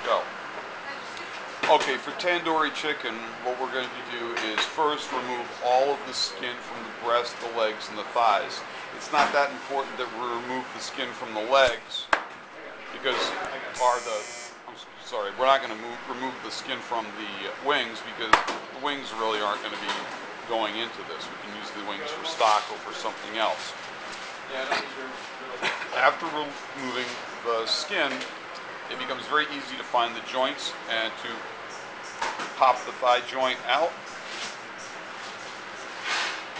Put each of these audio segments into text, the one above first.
Go. Okay, for tandoori chicken, what we're going to do is first remove all of the skin from the breast, the legs, and the thighs. It's not that important that we remove the skin from the legs because we're not going to remove the skin from the wings because the wings really aren't going to be going into this. We can use the wings for stock or for something else. After removing the skin, it becomes very easy to find the joints and to pop the thigh joint out.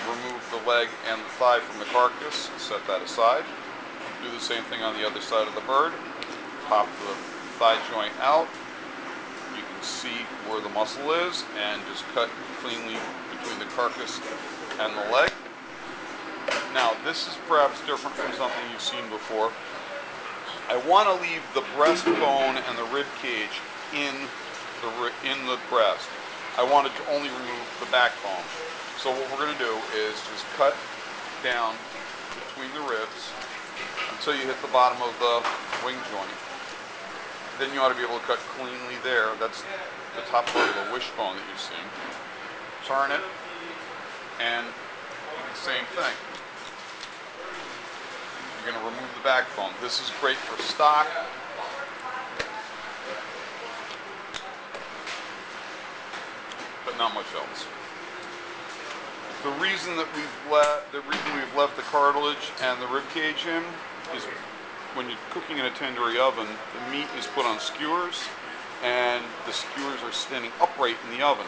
Remove the leg and the thigh from the carcass and set that aside. Do the same thing on the other side of the bird. Pop the thigh joint out. You can see where the muscle is and just cut cleanly between the carcass and the leg. Now, this is perhaps different from something you've seen before. I want to leave the breastbone and the rib cage in the breast. I wanted to only remove the backbone. So what we're going to do is just cut down between the ribs until you hit the bottom of the wing joint. Then you ought to be able to cut cleanly there. That's the top part of the wishbone that you're seeing. Turn it, and the same thing. You're going to remove the backbone. This is great for stock. But not much else. The reason we've left the cartilage and the rib cage in is when you're cooking in a tandoori oven, the meat is put on skewers, and the skewers are standing upright in the oven.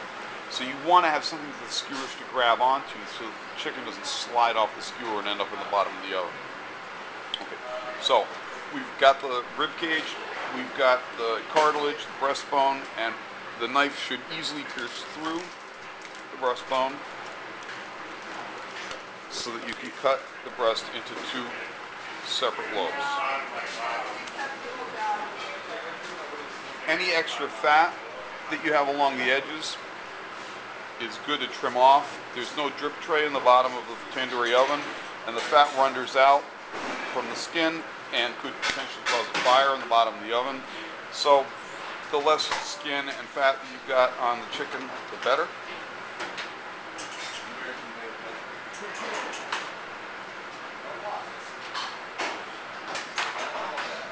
So you want to have something for the skewers to grab onto, so the chicken doesn't slide off the skewer and end up in the bottom of the oven. Okay, so we've got the rib cage, we've got the cartilage, the breastbone, and the knife should easily pierce through the breastbone so that you can cut the breast into two separate lobes. Any extra fat that you have along the edges is good to trim off. There's no drip tray in the bottom of the tandoori oven, and the fat renders out from the skin and could potentially cause a fire in the bottom of the oven. So the less skin and fat that you've got on the chicken, the better.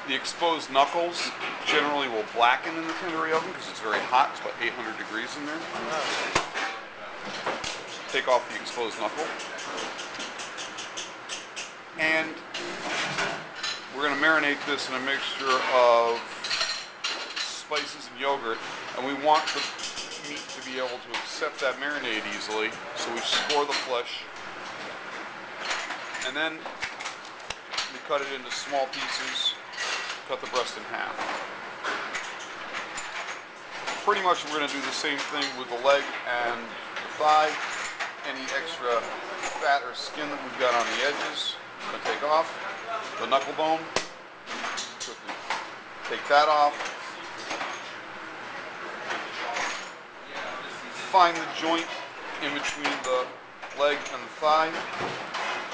The exposed knuckles generally will blacken in the tandoori oven because it's very hot. It's about 800 degrees in there. Take off the exposed knuckle. And we're going to marinate this in a mixture of spices and yogurt. And we want the meat to be able to accept that marinade easily. So we score the flesh. And then we cut it into small pieces. Cut the breast in half. Pretty much we're going to do the same thing with the leg and the thigh. Any extra fat or skin that we've got on the edges, we're going to take off. The knuckle bone, quickly take that off. Find the joint in between the leg and the thigh.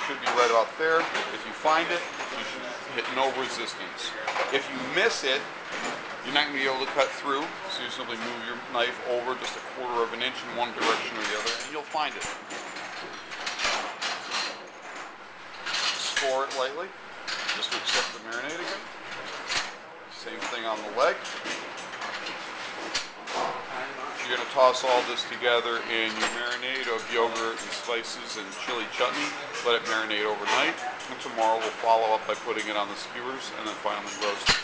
Should be right about there. If you find it, you should hit no resistance. If you miss it, you're not going to be able to cut through, so you simply move your knife over just 1/4 of an inch in one direction or the other, and you'll find it. Score it lightly, just to accept the marinade again. Same thing on the leg. You're going to toss all this together in your marinade of yogurt and spices and chili chutney. Let it marinate overnight. And tomorrow we'll follow up by putting it on the skewers and then finally roast it.